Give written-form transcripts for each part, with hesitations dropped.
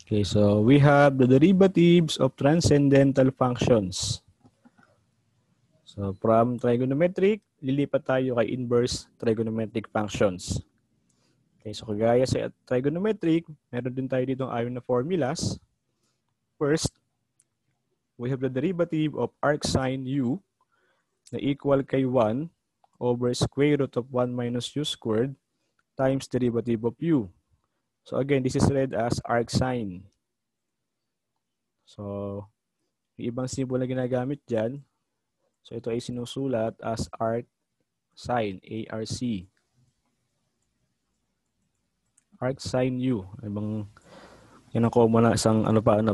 Okay, so we have the derivatives of transcendental functions. So from trigonometric, lilipat tayo kay inverse trigonometric functions. Okay, so kagaya sa trigonometric, meron din tayo dito ayon na formulas. First, we have the derivative of arc sine u na equal kay 1 over square root of 1 minus u squared times derivative of u. So again, this is read as arc sine. So, yung ibang symbol na ginagamit dyan, so ito ay sinusulat as arc sine, ARC. Arc sine u. Yan ang common na isang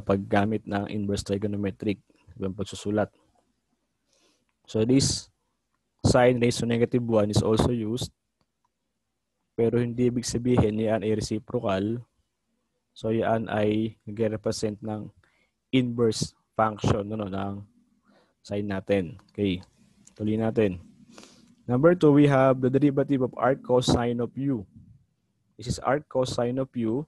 paggamit ng inverse trigonometric. Ibang pagsusulat. So this sine raised to negative 1 is also used. Pero hindi ibig sabihin yan ay reciprocal. So yan ay nag-represent ng inverse function ng sine natin. Okay. Tuloy natin. Number 2, we have the derivative of arc cosine of u. This is arc cosine of u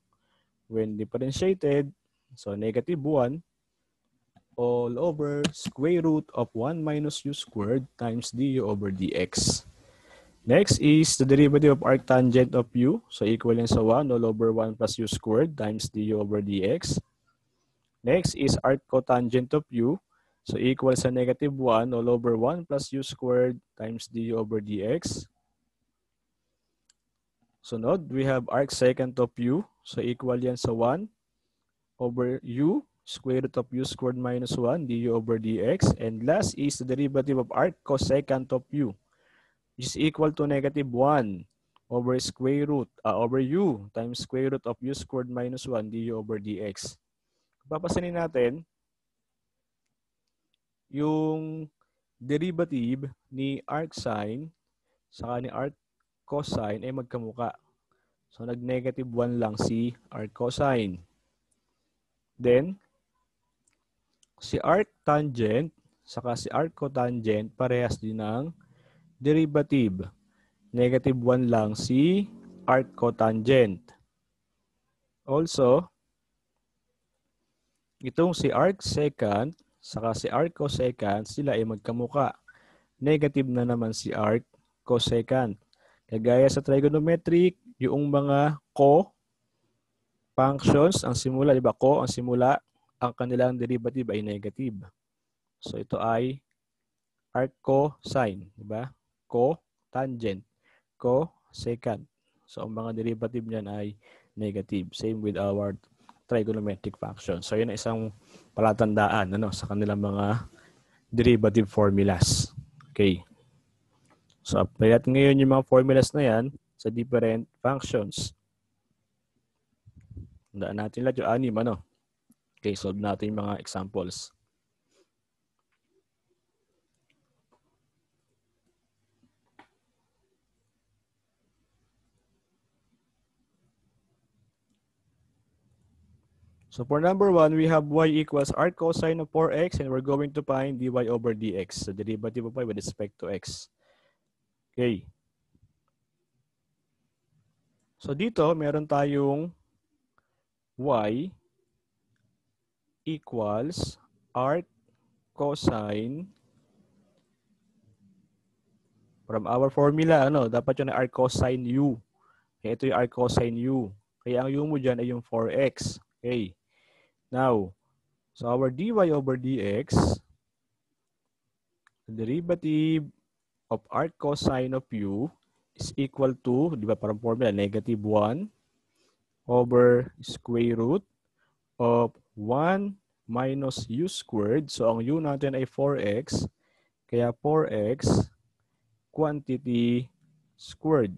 when differentiated. So negative 1 all over square root of 1 minus u squared times du over dx. Next is the derivative of arc tangent of u. So equal yan sa 1 all over 1 plus u squared times du over dx. Next is arc cotangent of u. So equal sa negative 1 all over 1 plus u squared times du over dx. Sunod, we have arc secant of u. So equal yan sa 1 over u square root of u squared minus 1 du over dx. And last is the derivative of arc cosecant of u, which is equal to negative 1 over square root over u times square root of u squared minus 1 du over dx. Papasanin natin yung derivative ni arc sine saka ni arc cosine ay magkamuka. So nag-negative 1 lang si arc cosine. Then si arc tangent saka si arc cotangent parehas din ng derivative. Negative 1 lang si arc cotangent. Also, itong si arc secant saka si arc cosecant, sila ay magkamuka. Negative na naman si arc cosecant. Kagaya sa trigonometric, yung mga co-functions, ang simula, di ba? Co, ang simula, ang kanilang derivative ay negative. So ito ay arc cosine, di ba? Co-tangent, cosecant. So ang mga derivative niyan ay negative. Same with our trigonometric function. So yun ay isang palatandaan sa kanilang mga derivative formulas. Okay. So apply natin ngayon yung mga formulas na yan sa different functions. Tandaan natin lahat yung 6, Okay, solve natin yung mga examples. So for number 1, we have y equals arc cosine of 4x and we're going to find dy over dx. So derivative of y with respect to x. Okay. So dito, meron tayong y equals arc cosine. From our formula, dapat yun ay arc cosine u. Okay, ito yung arc cosine u. Kaya ang u mo dyan ay yung 4x. Okay. Now, so our dy over dx, the derivative of arc cosine of u is equal to, di ba parang formula, negative 1 over square root of 1 minus u squared. So ang u natin ay 4x, kaya 4x quantity squared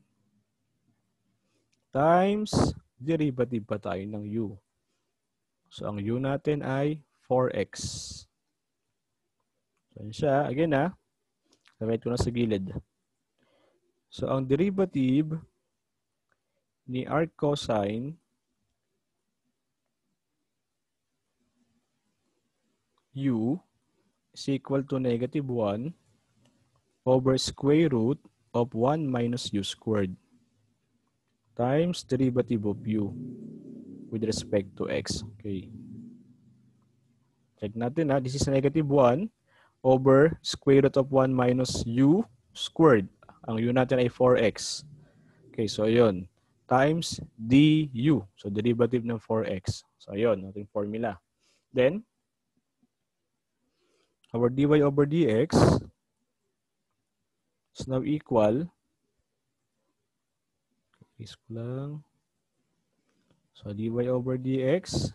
times derivative pa tayo ng u. So ang u natin ay 4x. So yun siya. Again write ko na sa gilid. So ang derivative ni arc cosine u is equal to negative 1 over square root of 1 minus u squared times derivative of u. with respect to x. Okay. Check natin ha. This is negative 1 over square root of 1 minus u squared. Ang u natin ay 4x. Okay, so yun. Times du. So derivative ng 4x. So yun, ating formula. Then, our dy over dx is now equal. Is ko lang. So dy over dx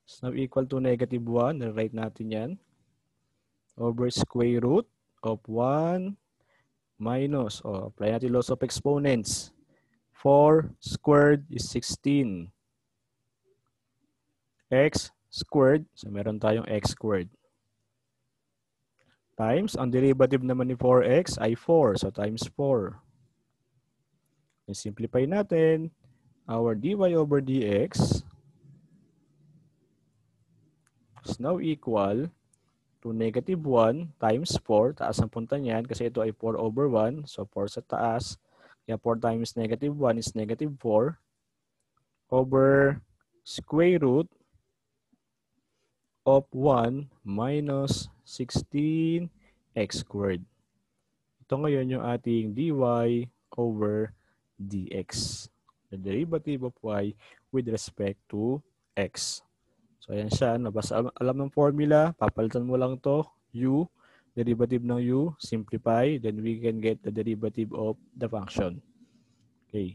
is now equal to negative 1. Na-write natin yan. Over square root of 1 minus, apply natin laws of exponents. 4 squared is 16. X squared, so meron tayong x squared. Times, ang derivative naman ni 4x ay 4, so times 4. And simplify natin, our dy over dx is now equal to negative 1 times 4. Taas ang punta niyan kasi ito ay 4 over 1. So 4 sa taas. Kaya 4 times negative 1 is negative 4 over square root of 1 minus 16x squared. Ito ngayon yung ating dy over dx. The derivative of y with respect to x. So, ayan siya. Nabasa alam ng formula. Papalitan mo lang to u. Derivative ng u. Simplify. Then we can get the derivative of the function. Okay.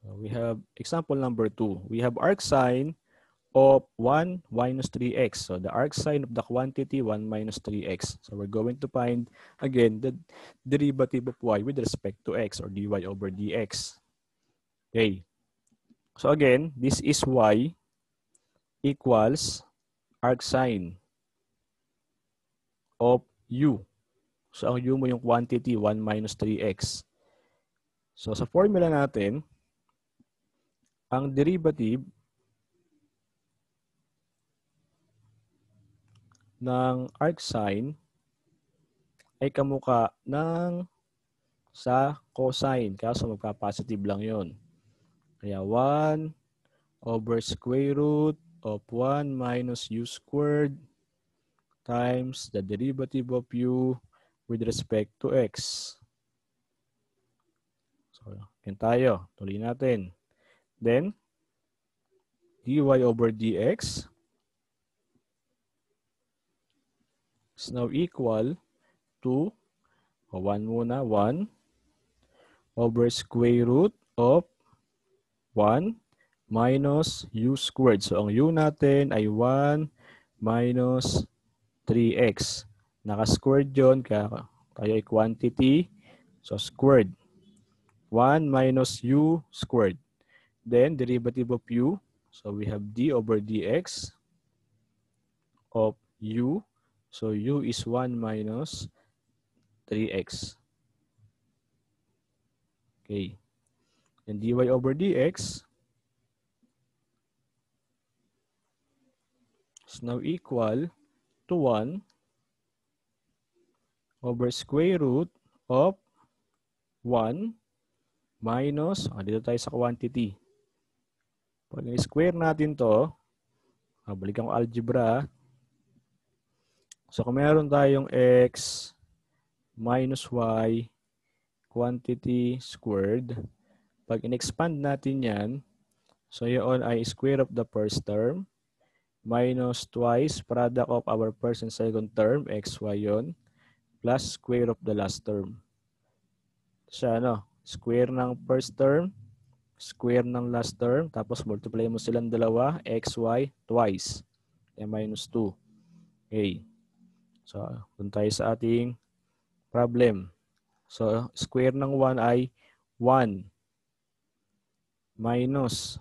So, we have example number 2. We have arcsine of 1 minus 3x. So the arcsine of the quantity 1 minus 3x. So we're going to find again the derivative of y with respect to x or dy over dx. Okay. So again, this is y equals arcsine of u. So ang u mo yung quantity 1 minus 3x. So sa formula natin, ang derivative ng arcsine ay kamukha ng sa cosine. Kaso magpa-positive lang yon. Kaya 1 over square root of 1 minus u squared times the derivative of u with respect to x. So, yan tayo. Tuloy natin. Then, dy over dx is now equal to 1 muna, 1 over square root of 1 minus u squared. So, ang u natin ay 1 minus 3x. Naka-squared yun, kaya tayo ay quantity. So, squared. 1 minus u squared. Then, derivative of u. So, we have d over dx of u. So, u is 1 minus 3x. Okay. And dy over dx is now equal to 1 over square root of 1 minus, dito tayo sa quantity. Pag i-square natin to, balikan ko algebra. So kung meron tayong x minus y quantity squared, pag in-expand natin yan, so yun ay square of the first term minus twice product of our first and second term, xy yun, plus square of the last term. So square ng first term, square ng last term, tapos multiply mo silang dalawa, xy twice, minus 2. Okay. So, dun tayo sa ating problem. So, square ng 1 ay 1 minus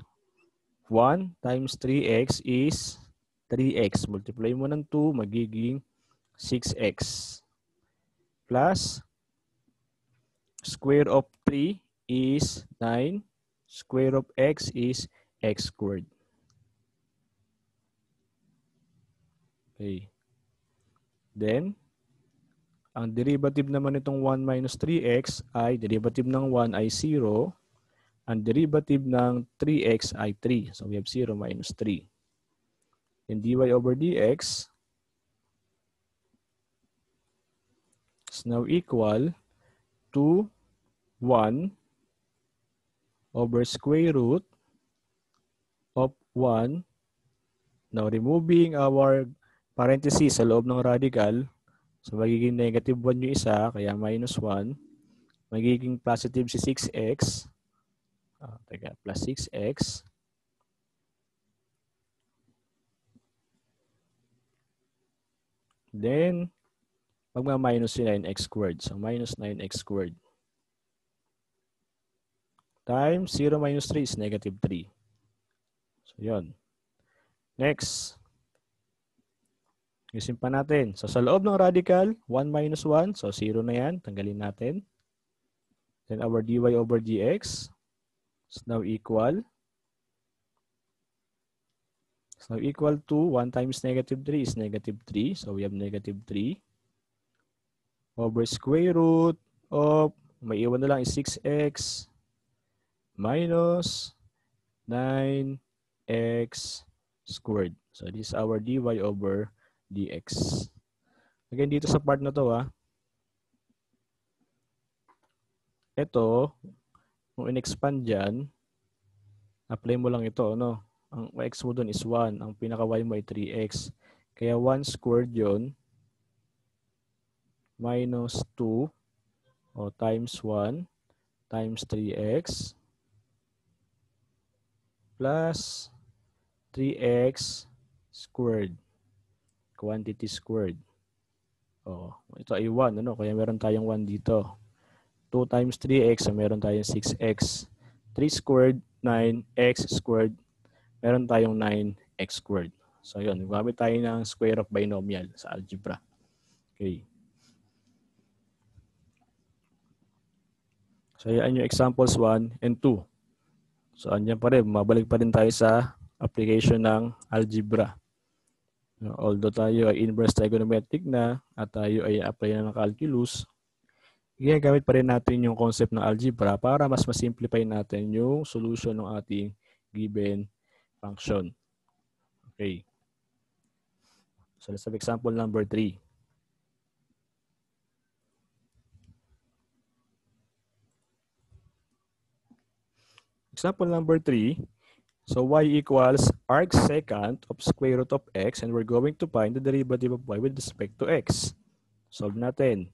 1 times 3x is 3x. Multiply mo ng 2, magiging 6x. Plus, square of 3 is 9. Square of x is x squared. Okay. Then, ang derivative naman itong 1 minus 3x ay, derivative ng 1 ay 0. Ang derivative ng 3x ay 3. So, we have 0 minus 3. Then, dy over dx is now equal to 1 over square root of 1. Now, removing our parenthesis sa loob ng radical, so magiging negative 1 yung isa, kaya minus 1. Magiging positive si 6x. Plus 6x. Then, magma-minus si 9x squared. So, minus 9x squared. Times 0 minus 3 is negative 3. So, yun. Next. Isin pa natin. So, sa loob ng radical, 1 minus 1. So, 0 na yan. Tanggalin natin. Then, our dy over dx is now equal. So, equal to 1 times negative 3 is negative 3. So, we have negative 3 over square root of, may iwan na lang is 6x minus 9x squared. So, this is our dy over dx. Again, dito sa part na to, ito, kung in-expand dyan, apply mo lang ito, no? Ang x mo dun is 1. Ang pinaka-y mo ay 3x. Kaya 1 squared yun. Minus 2 o times 1 times 3x plus 3x squared. Quantity squared. O, ito ay 1. Ano? Kaya meron tayong 1 dito. 2 times 3x, so meron tayong 6x. 3 squared, 9x squared. Meron tayong 9x squared. So, yun. Gamit tayo ng square of binomial sa algebra. Okay. So, yan yung examples 1 and 2. So, andyan pa rin. Mabalik pa rin tayo sa application ng algebra. Although tayo ay inverse trigonometric na at tayo ay apply na ng calculus, ginagamit pa rin natin yung concept ng algebra para mas masimplify natin yung solution ng ating given function. Okay. So, let's have example number 3. Example number 3. So, y equals arc secant of square root of x and we're going to find the derivative of y with respect to x. Solve natin.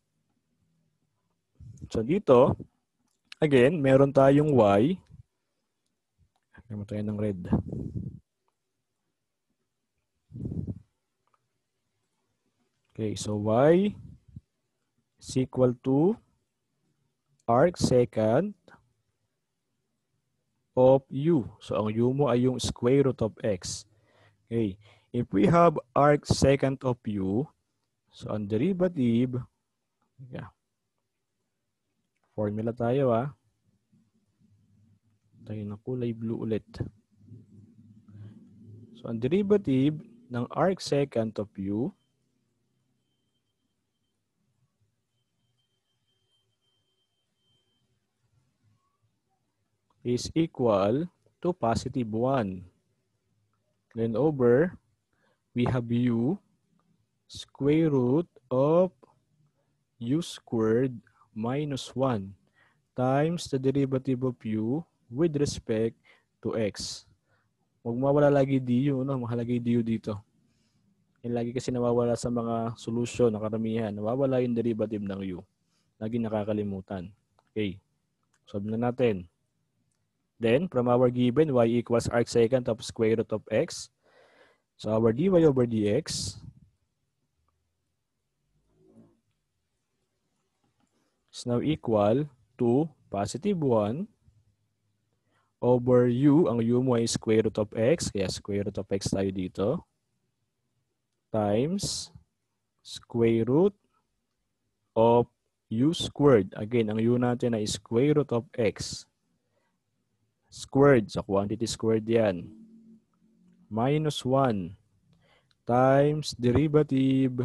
So, dito, again, meron tayong y. Meron tayo ng red. Okay, so y is equal to arc secant of u. So, ang u mo ay yung square root of x. Okay, if we have arc secant of u, so ang derivative, formula tayo tayo ng kulay blue ulit. So, ang derivative ng arc secant of u is equal to positive 1. Then over, we have u square root of u squared minus 1 times the derivative of u with respect to x. Huwag mawala lagi du, no? Mahalagay du dito. Yung lagi kasi nawawala sa mga solusyon na karamihan. Nawawala yung derivative ng u. Lagi nakakalimutan. Okay. Solve na natin. Then, from our given, y equals arc secant of square root of x. So, our dy over dx is now equal to positive 1 over u. Ang u mo ay square root of x. Kaya square root of x tayo dito. Times square root of u squared. Again, ang u natin ay square root of x. squared. So, quantity squared yan. Minus 1 times derivative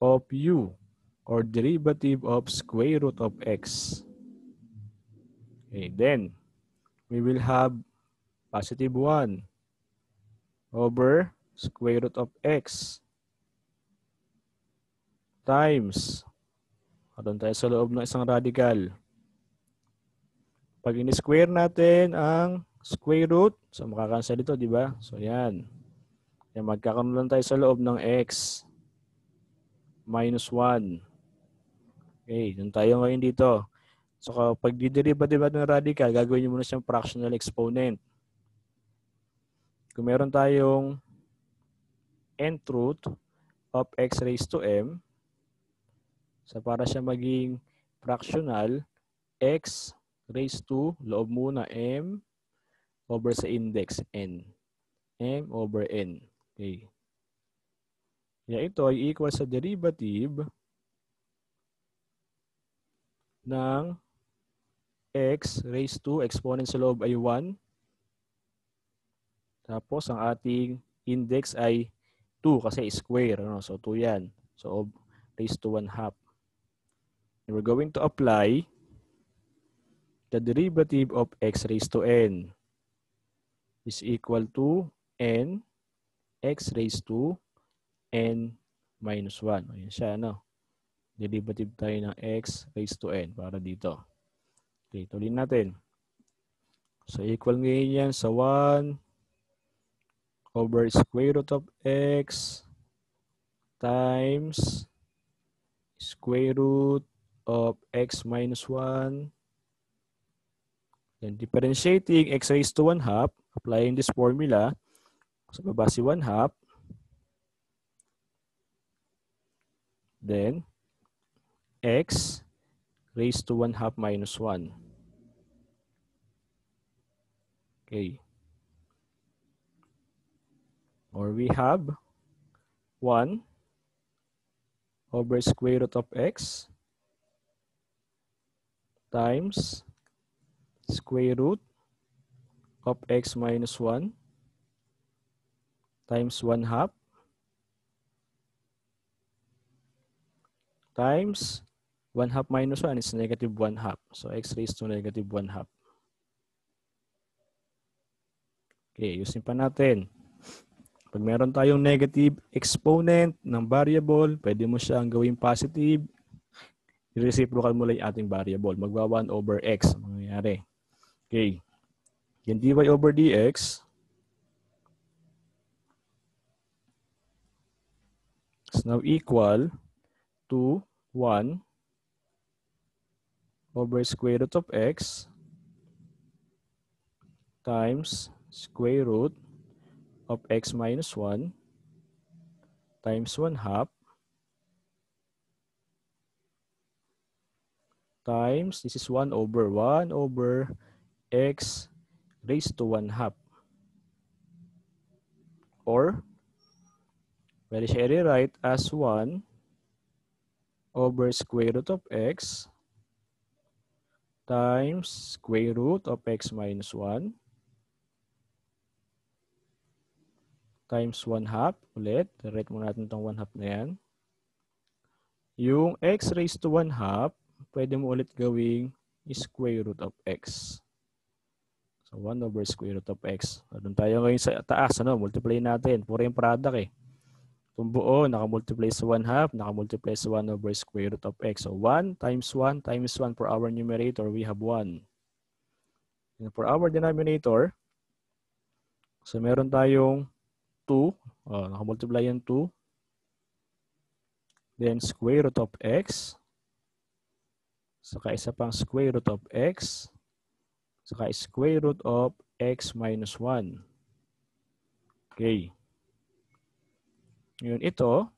of u or derivative of square root of x. Okay, then we will have positive 1 over square root of x times, doon tayo sa loob ng isang radical. Pag in-square natin ang square root, so makakancel ito, di ba? So yan. Yan, magkakaroon lang tayo sa loob ng x minus 1. Okay, doon tayo ngayon dito. So kapag di-derivative ng radical, gagawin nyo muna siyang fractional exponent. Kung meron tayong nth root of x raised to m, so para siya maging fractional, x raised to, loob muna, m over sa index, n. M over n. Okay. Kaya ito ay equal sa derivative ng x raised to, exponent sa loob ay 1. Tapos ang ating index ay 2 kasi square. Ano? So 2 yan. So raised to 1/2. And we're going to apply the derivative of x raised to n is equal to n x raised to n minus 1. Ayan siya, ano? Derivative tayo ng x raised to n para dito. Okay, tuloy natin. So, equal ngayon yan sa 1 over square root of x times square root of x minus 1. Then, differentiating x raised to 1/2, applying this formula, sa baba si 1/2. Then, x raised to 1/2 minus 1. Okay. Or we have 1 over square root of x times square root of x minus 1 times 1/2 times 1/2 minus 1 is negative 1/2. So x raised to negative 1/2. Okay, yusin pa natin. Pag meron tayong negative exponent ng variable, pwede mo siyang gawing positive. I-reciprocal mo lang yung ating variable. Magwa 1 over x ang mangyayari. Okay. Yung dy over dx is now equal to 1 over square root of x times square root of x minus 1 times 1/2 times, this is 1 over x raised to 1/2. Or, pwede siya i-rewrite as 1 over square root of x times square root of x minus 1 times 1/2. Ulit, rewrite muna natin itong 1/2 na yan. Yung x raised to 1/2, pwede mo ulit gawing square root of x. So, 1 over square root of x. So, doon tayo ngayon sa taas. Ano? Multiply natin. Puro yung product eh. Itong buo, nakamultiply sa 1/2, nakamultiply sa 1 over square root of x. So, 1 times 1 times 1 for our numerator, we have 1. And for our denominator, so meron tayong 2. Oh, nakamultiply yung 2. Then, square root of x. Saka isa pang square root of x. Saka square root of x minus 1. Okay. Ngayon ito,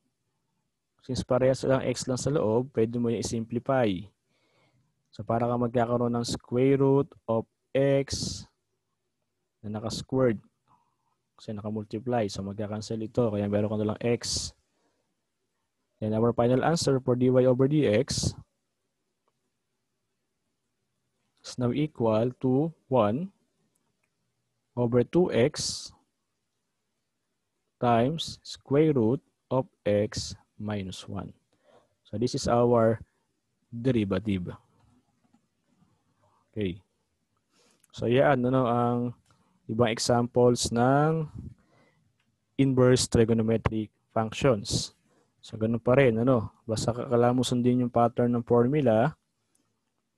since parehas lang x lang sa loob, pwede mo yung i-simplify. So para ka magkakaroon ng square root of x na naka-squared. Kasi naka-multiply. So magkakancel ito. Kaya meron ka na lang x. Then our final answer for dy over dx is now equal to 1 over 2x times square root of x minus 1. So this is our derivative. Okay. So yan, ang ibang examples ng inverse trigonometric functions. So ganun pa rin, basta kailangan mo sundin yung pattern ng formula,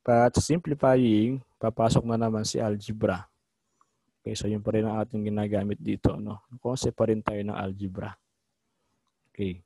but simplifying, papasok na naman si algebra. Okay, so yun pa rin ang ating ginagamit dito, Concept pa rin tayo ng algebra. Okay.